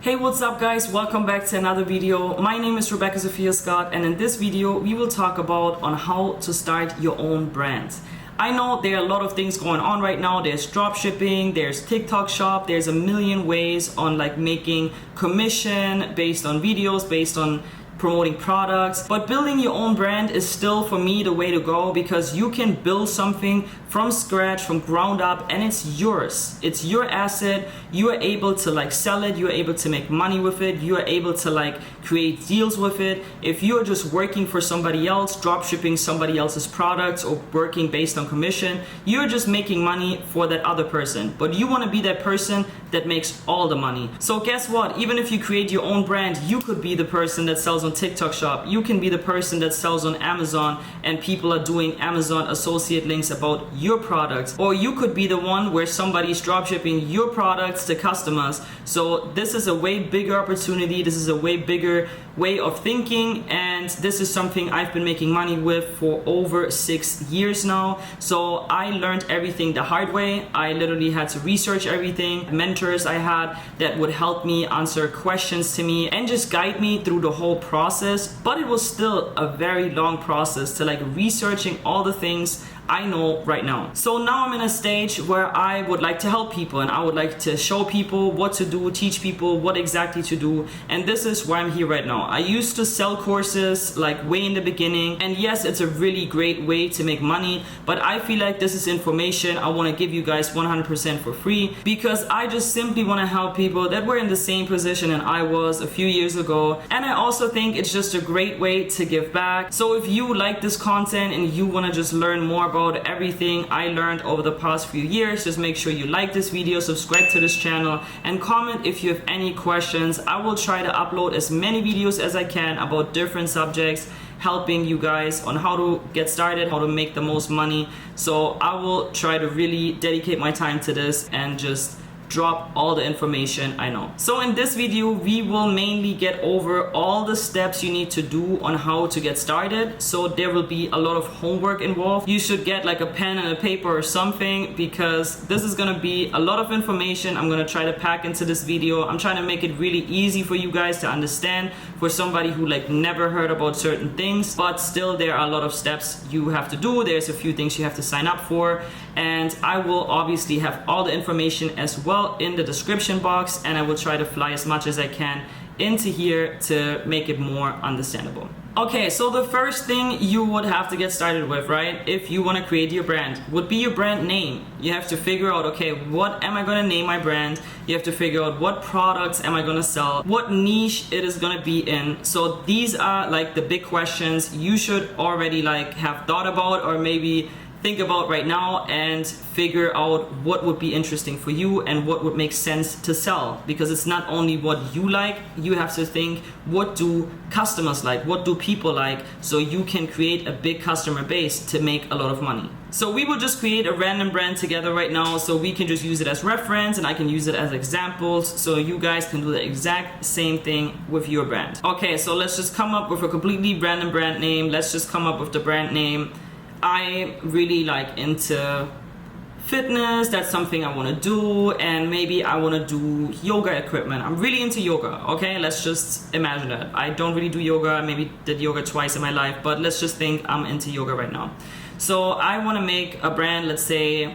Hey, what's up guys? Welcome back to another video. My name is Rebecca Sophia Scott, and in this video we will talk about on how to start your own brand. I know there are a lot of things going on right now. There's drop shipping, there's TikTok shop, there's a million ways on like making commission based on videos, based on promoting products, but building your own brand is still for me the way to go, because you can build something from scratch, from ground up, and it's yours. It's your asset. You are able to like sell it, you are able to make money with it, you are able to like create deals with it. If you are just working for somebody else, drop shipping somebody else's products or working based on commission, you're just making money for that other person, but you want to be that person that makes all the money. So guess what? Even if you create your own brand, you could be the person that sells on TikTok shop, you can be the person that sells on Amazon and people are doing Amazon associate links about your products, or you could be the one where somebody's drop shipping your products to customers. So this is a way bigger opportunity, this is a way bigger way of thinking, and this is something I've been making money with for over 6 years now. So I learned everything the hard way. I literally had to research everything, mentors I had that would help me answer questions to me and just guide me through the whole process. But it was still a very long process to like researching all the things I know right now. So now I'm in a stage where I would like to help people, and I would like to show people what to do, teach people what exactly to do, and this is why I'm here right now. I used to sell courses like way in the beginning, and yes, it's a really great way to make money, but I feel like this is information I want to give you guys 100% for free, because I just simply want to help people that were in the same position and I was a few years ago, and I also think it's just a great way to give back. So if you like this content and you want to just learn more about everything I learned over the past few years, just make sure you like this video, subscribe to this channel, and comment if you have any questions. I will try to upload as many videos as I can about different subjects, helping you guys on how to get started, how to make the most money. So I will try to really dedicate my time to this and just drop all the information I know. So in this video, we will mainly get over all the steps you need to do on how to get started. So there will be a lot of homework involved. You should get like a pen and a paper or something, because this is gonna be a lot of information I'm gonna try to pack into this video. I'm trying to make it really easy for you guys to understand, for somebody who like never heard about certain things, but still there are a lot of steps you have to do. There's a few things you have to sign up for, and I will obviously have all the information as well in the description box, and I will try to fly as much as I can into here to make it more understandable. Okay, so the first thing you would have to get started with, right, if you want to create your brand, would be your brand name. You have to figure out, okay, what am I going to name my brand? You have to figure out what products am I going to sell, what niche it is going to be in. So these are like the big questions you should already like have thought about, or maybe think about right now, and figure out what would be interesting for you and what would make sense to sell. Because it's not only what you like, you have to think, what do customers like, what do people like, so you can create a big customer base to make a lot of money. So we will just create a random brand together right now, so we can just use it as reference and I can use it as examples, so you guys can do the exact same thing with your brand. Okay, so let's just come up with a completely random brand name. Let's just come up with the brand name. I really like into fitness, that's something I want to do, and maybe I want to do yoga equipment. I'm really into yoga, okay? Let's just imagine that. I don't really do yoga, I maybe did yoga twice in my life, but let's just think I'm into yoga right now. So I want to make a brand, let's say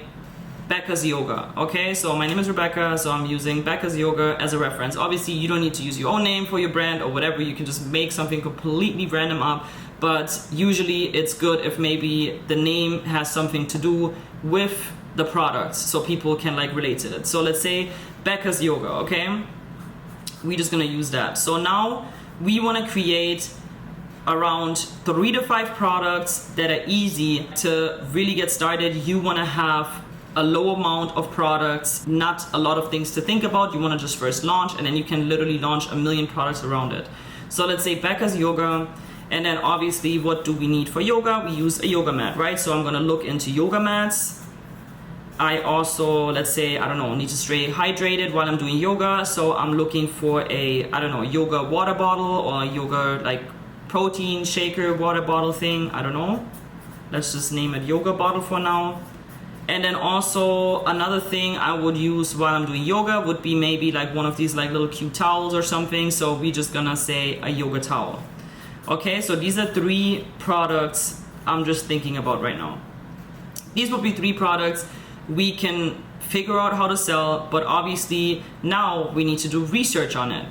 Becca's Yoga, okay? So my name is Rebecca, so I'm using Becca's Yoga as a reference. Obviously, you don't need to use your own name for your brand or whatever, you can just make something completely random up, but usually it's good if maybe the name has something to do with the products, so people can like relate to it. So let's say Becca's Yoga, okay? We're just gonna use that. So now we wanna create around 3 to 5 products that are easy to really get started. You wanna have a low amount of products, not a lot of things to think about. You wanna just first launch, and then you can literally launch a million products around it. So let's say Becca's Yoga, and then obviously what do we need for yoga? We use a yoga mat, right? So I'm gonna look into yoga mats. I also, let's say, I don't know, need to stay hydrated while I'm doing yoga, so I'm looking for a, I don't know, yoga water bottle or yoga like protein shaker water bottle thing, I don't know. Let's just name it yoga bottle for now. And then also another thing I would use while I'm doing yoga would be maybe like one of these like little cute towels or something. So we're just gonna say a yoga towel. Okay, so these are 3 products I'm just thinking about right now. These would be 3 products we can figure out how to sell, but obviously now we need to do research on it.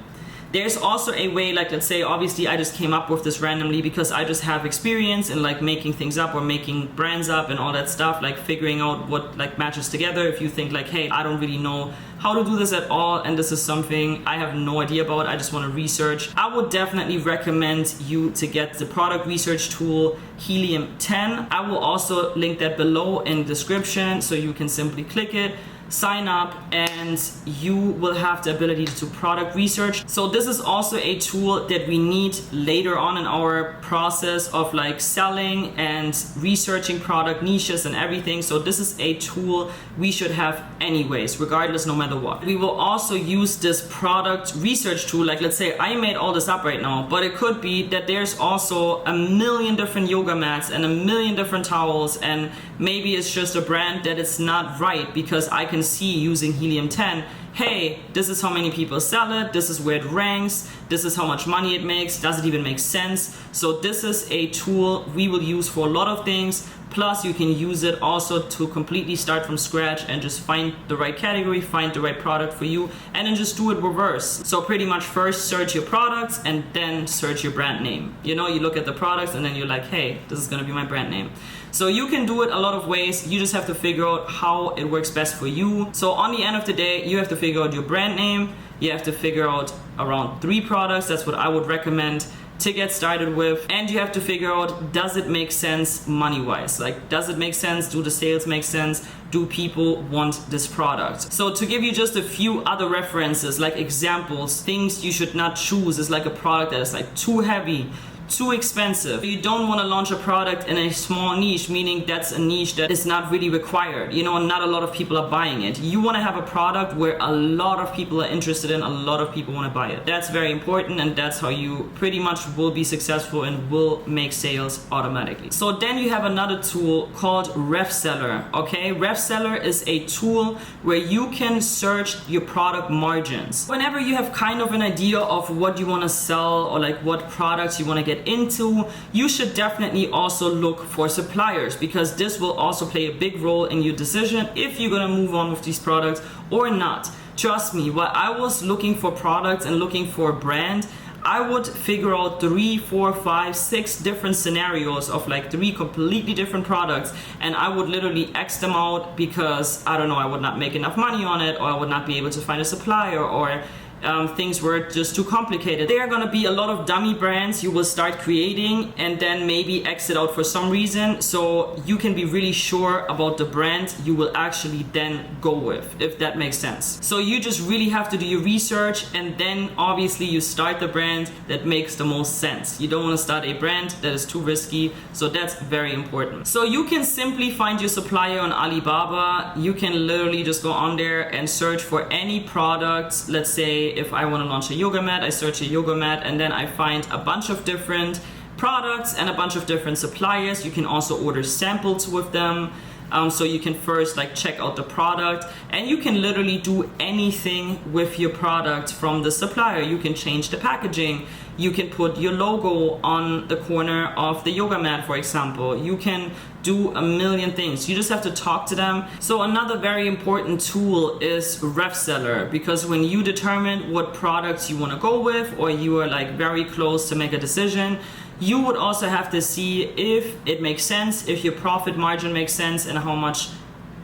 There's also a way, like let's say obviously I just came up with this randomly because I just have experience in like making things up or making brands up and all that stuff, like figuring out what like matches together. If you think like, hey, I don't really know how to do this at all and this is something I have no idea about, I just want to research, I would definitely recommend you to get the product research tool Helium 10. I will also link that below in the description so you can simply click it, sign up, and you will have the ability to do product research. So this is also a tool that we need later on in our process of like selling and researching product niches and everything. So this is a tool we should have anyways, regardless, no matter what. We will also use this product research tool. Like let's say I made all this up right now, but it could be that there's also a million different yoga mats and a million different towels, and maybe it's just a brand that it's not right because I can see using Helium 10, hey, this is how many people sell it, this is where it ranks, this is how much money it makes, does it even make sense? So this is a tool we will use for a lot of things. Plus you can use it also to completely start from scratch and just find the right category, find the right product for you, and then just do it reverse. So pretty much first search your products and then search your brand name. You know, you look at the products and then you're like, hey, this is gonna be my brand name. So you can do it a lot of ways. You just have to figure out how it works best for you. So on the end of the day, you have to figure out your brand name. You have to figure out around 3 products. That's what I would recommend to get started with. And you have to figure out, does it make sense money-wise? Like, does it make sense? Do the sales make sense? Do people want this product? So to give you just a few other references, like examples, things you should not choose is like a product that is like too heavy, too expensive. You don't want to launch a product in a small niche, meaning that's a niche that is not really required. You know, not a lot of people are buying it. You want to have a product where a lot of people are interested in, a lot of people want to buy it. That's very important, and that's how you pretty much will be successful and will make sales automatically. So then you have another tool called Revseller. Okay, Revseller is a tool where you can search your product margins. Whenever you have kind of an idea of what you want to sell or like what products you want to get into, you should definitely also look for suppliers, because this will also play a big role in your decision if you're gonna move on with these products or not. Trust me, while I was looking for products and looking for a brand, I would figure out 3, 4, 5, 6 different scenarios of like 3 completely different products, and I would literally X them out because I don't know, I would not make enough money on it, or I would not be able to find a supplier, or things were just too complicated. There are gonna be a lot of dummy brands you will start creating and then maybe exit out for some reason, so you can be really sure about the brand you will actually then go with, if that makes sense. So you just really have to do your research, and then obviously you start the brand that makes the most sense. You don't want to start a brand that is too risky, so that's very important. So you can simply find your supplier on Alibaba. You can literally just go on there and search for any product. Let's say if I want to launch a yoga mat, I search a yoga mat, and then I find a bunch of different products and a bunch of different suppliers. You can also order samples with them. So you can first like check out the product, and you can literally do anything with your product from the supplier. You can change the packaging. You can put your logo on the corner of the yoga mat, for example. You can do a million things. You just have to talk to them. So another very important tool is Revseller, because when you determine what products you want to go with, or you are like very close to make a decision, you would also have to see if it makes sense, if your profit margin makes sense, and how much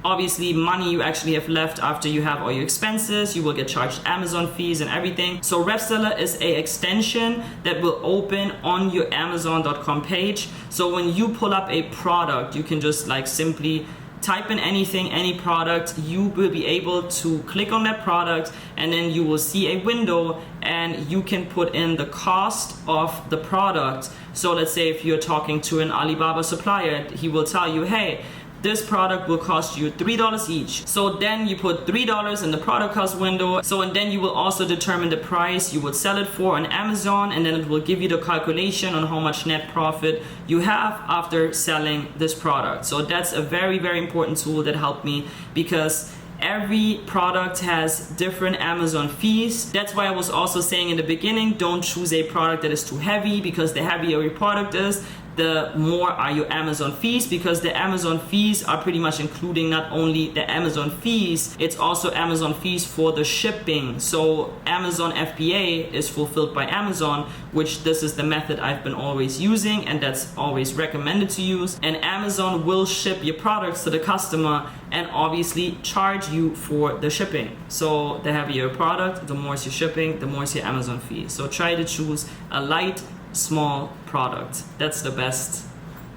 obviously money you actually have left after you have all your expenses. You will get charged Amazon fees and everything. So Revseller is an extension that will open on your Amazon.com page. So when you pull up a product, you can just like simply type in anything, any product. You will be able to click on that product, and then you will see a window, and you can put in the cost of the product. So let's say if you're talking to an Alibaba supplier, he will tell you, hey, this product will cost you $3 each. So then you put $3 in the product cost window. So and then you will also determine the price you would sell it for on Amazon, and then it will give you the calculation on how much net profit you have after selling this product. So that's a very, very important tool that helped me, because every product has different Amazon fees. That's why I was also saying in the beginning, don't choose a product that is too heavy, because the heavier your product is, the more are your Amazon fees, because the Amazon fees are pretty much including not only the Amazon fees, it's also Amazon fees for the shipping. So Amazon FBA is fulfilled by Amazon, which this is the method I've been always using, and that's always recommended to use. And Amazon will ship your products to the customer and obviously charge you for the shipping. So the heavier your product, the more is your shipping, the more is your Amazon fee. So try to choose a light, small product. That's the best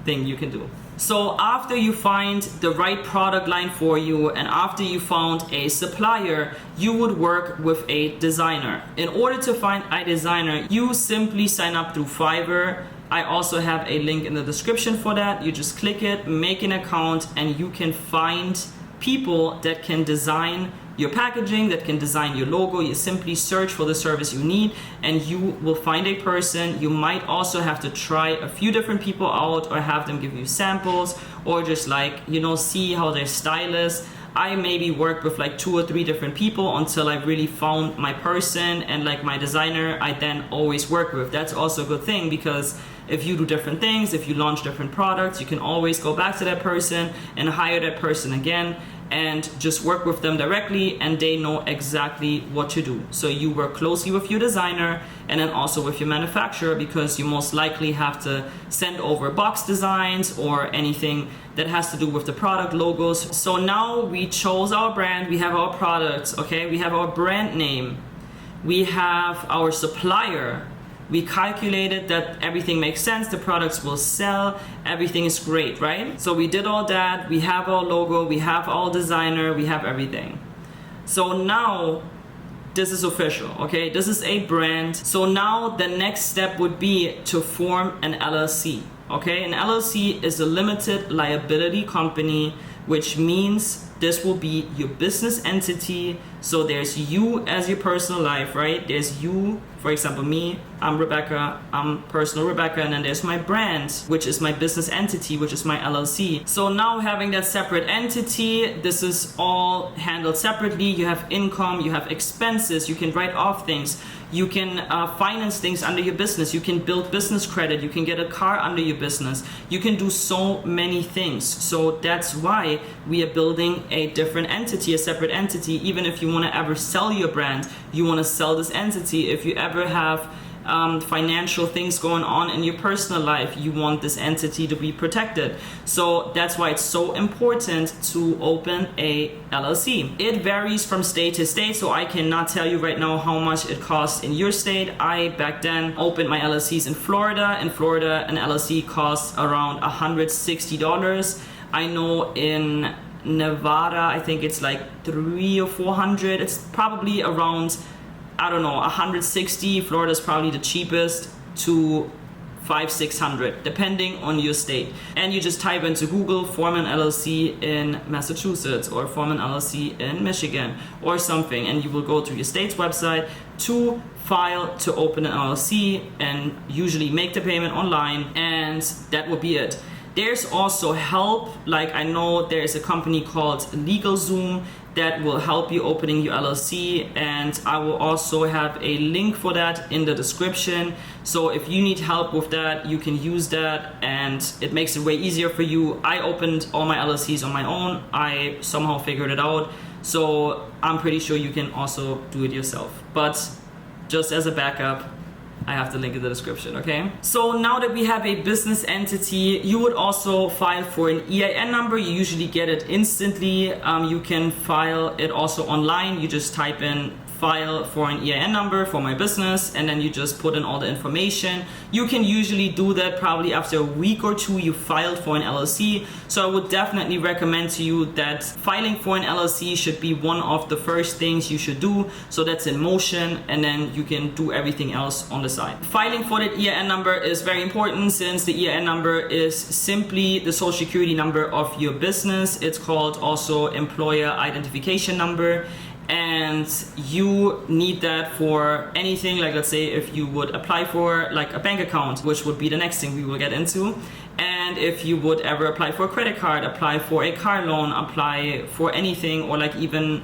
thing you can do. So after you find the right product line for you, and after you found a supplier, you would work with a designer. In order to find a designer, you simply sign up through Fiverr. I also have a link in the description for that. You just click it, make an account, and you can find people that can design your packaging, that can design your logo. You simply search for the service you need and you will find a person. You might also have to try a few different people out, or have them give you samples, or just see how their style is. I maybe worked with 2 or 3 different people until I really found my person, and my designer I then always work with. That's also a good thing, because if you do different things, if you launch different products, you can always go back to that person and hire that person again and just work with them directly, and they know exactly what to do. So you work closely with your designer and then also with your manufacturer, because you most likely have to send over box designs or anything that has to do with the product logos. So now we chose our brand, we have our products, okay? We have our brand name, we have our supplier. We calculated that everything makes sense, the products will sell, everything is great, right? So we did all that, we have our logo, we have our designer, we have everything. So now this is official, okay? This is a brand. So now the next step would be to form an LLC, okay? An LLC is a limited liability company, which means this will be your business entity. So there's you as your personal life, right? There's you, for example, me, I'm Rebecca, I'm personal Rebecca, and then there's my brand, which is my business entity, which is my LLC. So now having that separate entity, this is all handled separately. You have income, you have expenses, you can write off things, you can finance things under your business, you can build business credit, you can get a car under your business, you can do so many things. So that's why we are building a different entity, a separate entity. Even if you want to ever sell your brand, you want to sell this entity. If you ever have financial things going on in your personal life, you want this entity to be protected. So that's why it's so important to open a LLC. It varies from state to state, so I cannot tell you right now how much it costs in your state. I back then opened my LLCs in Florida. In Florida, an LLC costs around $160. I know in Nevada, I think it's $300 or $400. It's probably around, I don't know, 160. Florida is probably the cheapest, to $500-600 depending on your state. And you just type into Google, form an LLC in Massachusetts, or form an LLC in Michigan or something, and you will go to your state's website to file to open an LLC, and usually make the payment online, and that will be it. There's also help, I know there's a company called LegalZoom that will help you opening your LLC, and I will also have a link for that in the description. So if you need help with that, you can use that, and it makes it way easier for you. I opened all my LLCs on my own. I somehow figured it out. So I'm pretty sure you can also do it yourself. But just as a backup, I have the link in the description, okay? So now that we have a business entity, you would also file for an EIN number. You usually get it instantly. You can file it also online. You just type in file for an EIN number for my business, and then you just put in all the information. You can usually do that probably after a week or two you filed for an LLC. So I would definitely recommend to you that filing for an LLC should be one of the first things you should do. So that's in motion, and then you can do everything else on the side. Filing for the EIN number is very important, since the EIN number is simply the social security number of your business. It's called also employer identification number, and you need that for anything. Like, let's say if you would apply for like a bank account, which would be the next thing we will get into, and if you would ever apply for a credit card, apply for a car loan, apply for anything, or like even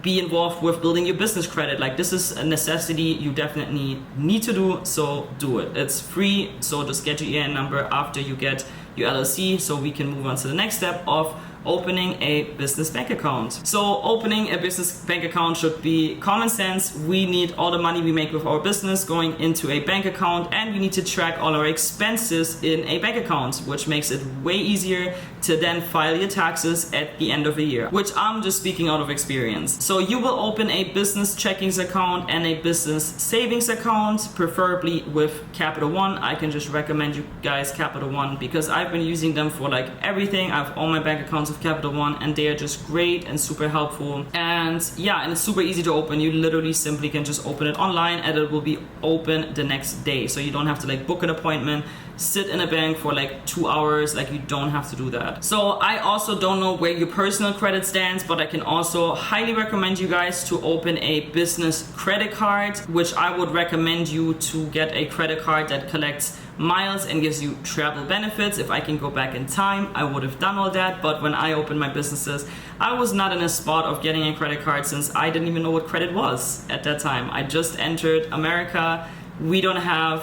be involved with building your business credit, like this is a necessity you definitely need to do, so do it. It's free, so just get your EIN number after you get your LLC, so we can move on to the next step of opening a business bank account. So opening a business bank account should be common sense. We need all the money we make with our business going into a bank account, and we need to track all our expenses in a bank account, which makes it way easier to then file your taxes at the end of the year, which I'm just speaking out of experience. So you will open a business checkings account and a business savings account, preferably with Capital One. I can just recommend you guys Capital One because I've been using them for like everything. I have all my bank accounts of Capital One, and they are just great and super helpful. And yeah, and it's super easy to open. You literally simply can just open it online, and it will be open the next day. So you don't have to like book an appointment, sit in a bank for like 2 hours. Like, you don't have to do that. So I also don't know where your personal credit stands, but I can also highly recommend you guys to open a business credit card, which I would recommend you to get a credit card that collects miles and gives you travel benefits. If I can go back in time, I would have done all that, but when I opened my businesses, I was not in a spot of getting a credit card, since I didn't even know what credit was at that time. I just entered America. We don't have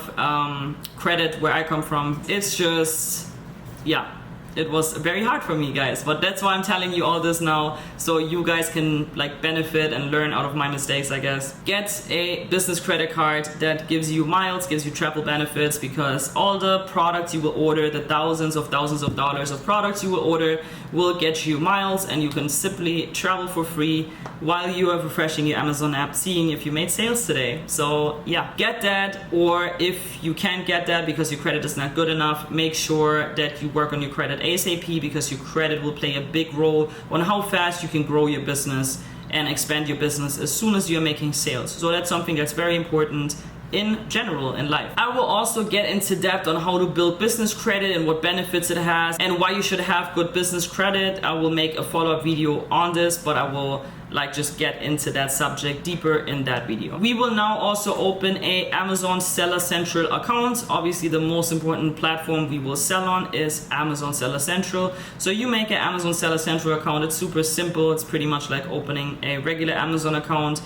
credit where I come from. It's just, yeah, it was very hard for me, guys, but that's why I'm telling you all this now, so you guys can like benefit and learn out of my mistakes, I guess. Get a business credit card that gives you miles, gives you travel benefits, because all the products you will order, the thousands of dollars of products you will order, will get you miles, and you can simply travel for free while you are refreshing your Amazon app, seeing if you made sales today. So yeah, get that. Or if you can't get that because your credit is not good enough, make sure that you work on your credit ASAP, because your credit will play a big role on how fast you can grow your business and expand your business as soon as you're making sales. So that's something that's very important in general in life. I will also get into depth on how to build business credit and what benefits it has and why you should have good business credit. I will make a follow-up video on this, but I will like just get into that subject deeper in that video. We will now also open a Amazon Seller Central account. Obviously the most important platform we will sell on is Amazon Seller Central. So you make an Amazon Seller Central account. It's super simple. It's pretty much like opening a regular Amazon account.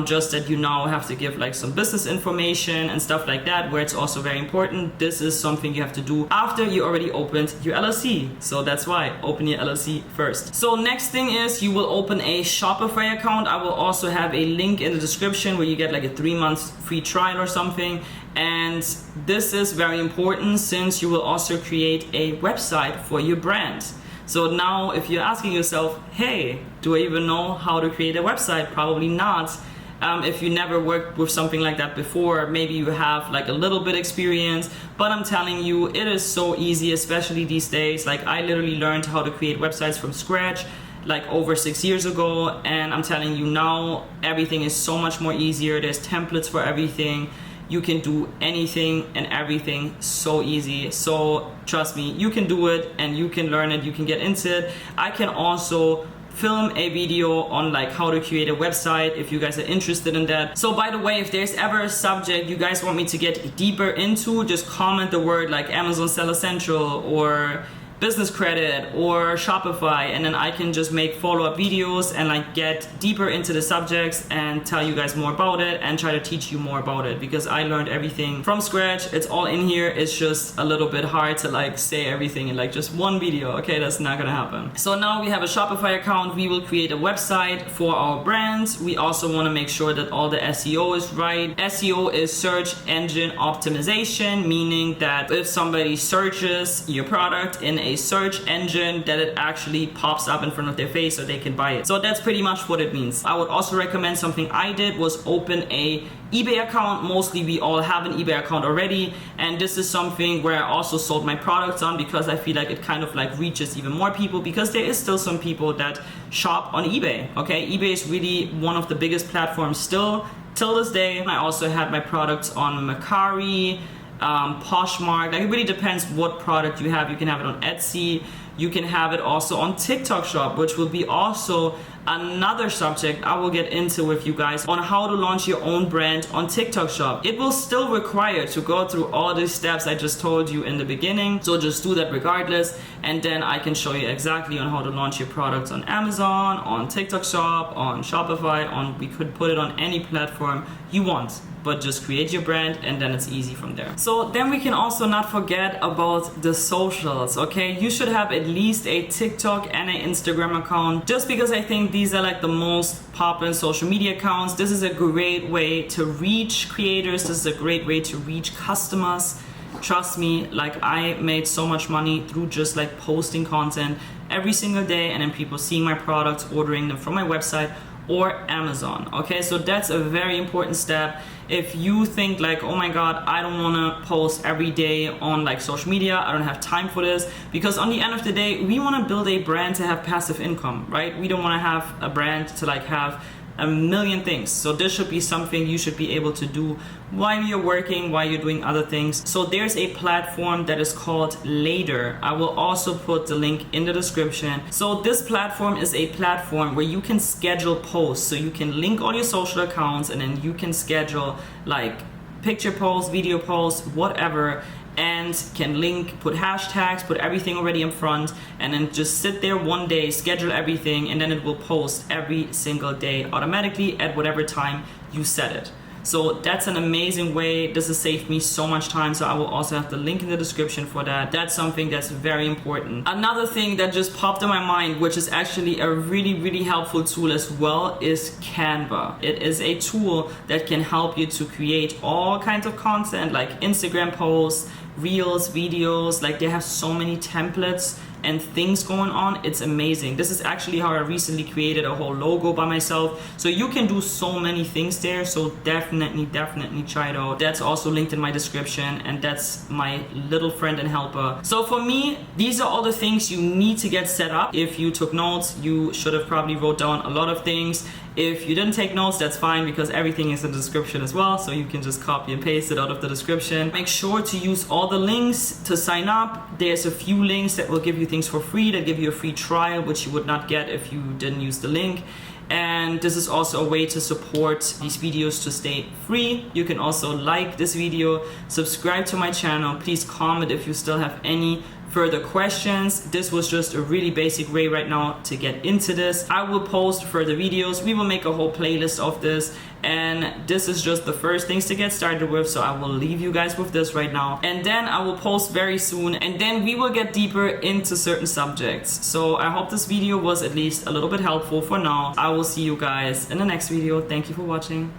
Just that you now have to give like some business information and stuff like that, where it's also very important. This is something you have to do after you already opened your LLC. So that's why open your LLC first. So next thing is you will open a Shopify account. I will also have a link in the description where you get like a 3 months free trial or something. And this is very important, since you will also create a website for your brand. So now if you're asking yourself, hey, do I even know how to create a website? Probably not. If you never worked with something like that before, maybe you have like a little bit experience, but I'm telling you, it is so easy, especially these days. Like, I literally learned how to create websites from scratch like over 6 years ago, and I'm telling you now, everything is so much more easier. There's templates for everything. You can do anything and everything so easy. So trust me, you can do it and you can learn it, you can get into it. I can also film a video on like how to create a website if you guys are interested in that. So by the way, if there's ever a subject you guys want me to get deeper into, just comment the word like Amazon Seller Central or business credit or Shopify, and then I can just make follow-up videos and like get deeper into the subjects and tell you guys more about it and try to teach you more about it, because I learned everything from scratch. It's all in here. It's just a little bit hard to like say everything in like just one video. Okay, that's not gonna happen. So now we have a Shopify account. We will create a website for our brand. We also want to make sure that all the SEO is right. SEO is search engine optimization, meaning that if somebody searches your product in a a search engine that it actually pops up in front of their face so they can buy it. So that's pretty much what it means. I would also recommend something I did was open a eBay account. Mostly we all have an eBay account already, and this is something where I also sold my products on because I feel like it kind of like reaches even more people, because there is still some people that shop on eBay. Okay, eBay is really one of the biggest platforms still till this day. I also had my products on Mercari, Poshmark. Like, it really depends what product you have. You can have it on Etsy. You can have it also on TikTok Shop, which will be also another subject I will get into with you guys on how to launch your own brand on TikTok Shop. It will still require to go through all these steps I just told you in the beginning, so just do that regardless, and then I can show you exactly on how to launch your products on Amazon, on TikTok Shop, on Shopify, we could put it on any platform you want, but just create your brand and then it's easy from there. So then we can also not forget about the socials, okay? You should have at least a TikTok and an Instagram account, just because I think these are like the most popular social media accounts. This is a great way to reach creators. This is a great way to reach customers. Trust me, like, I made so much money through just like posting content every single day and then people seeing my products, ordering them from my website or Amazon. Okay, so that's a very important step. If you think like, oh my god, I don't want to post every day on like social media, I don't have time for this, because on the end of the day we want to build a brand to have passive income, right? We don't want to have a brand to like have a million things. So this should be something you should be able to do while you're working, while you're doing other things. So there's a platform that is called Later. I will also put the link in the description. So this platform is a platform where you can schedule posts. So you can link all your social accounts and then you can schedule like picture posts, video posts, whatever, and can link, put hashtags, put everything already in front, and then just sit there one day, schedule everything, and then it will post every single day automatically at whatever time you set it. So that's an amazing way. This has saved me so much time, so I will also have the link in the description for that. That's something that's very important. Another thing that just popped in my mind, which is actually a really helpful tool as well, is Canva. It is a tool that can help you to create all kinds of content like Instagram posts, reels, videos. Like, they have so many templates and things going on. It's amazing. This is actually how I recently created a whole logo by myself. So you can do so many things there. So definitely try it out. That's also linked in my description, and that's my little friend and helper. So for me, these are all the things you need to get set up. If you took notes, you should have probably wrote down a lot of things. If you didn't take notes, that's fine, because everything is in the description as well, so you can just copy and paste it out of the description. Make sure to use all the links to sign up. There's a few links that will give you things for free, that give you a free trial, which you would not get if you didn't use the link. And this is also a way to support these videos to stay free. You can also like this video, subscribe to my channel, please comment if you still have any further questions. This was just a really basic way right now to get into this. I will post further videos. We will make a whole playlist of this, and this is just the first things to get started with, so I will leave you guys with this right now, and then I will post very soon, and then we will get deeper into certain subjects. So I hope this video was at least a little bit helpful for now. I will see you guys in the next video. Thank you for watching.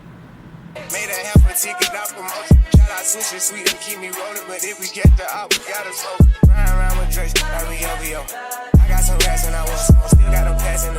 Made a half a ticket, not promotion. Shout out sushi sweet and keep me rolling, but if we get the op, we gotta smoke. Ride around with Drake, like we OVO. I got some rats and I want some more. Still got them passing.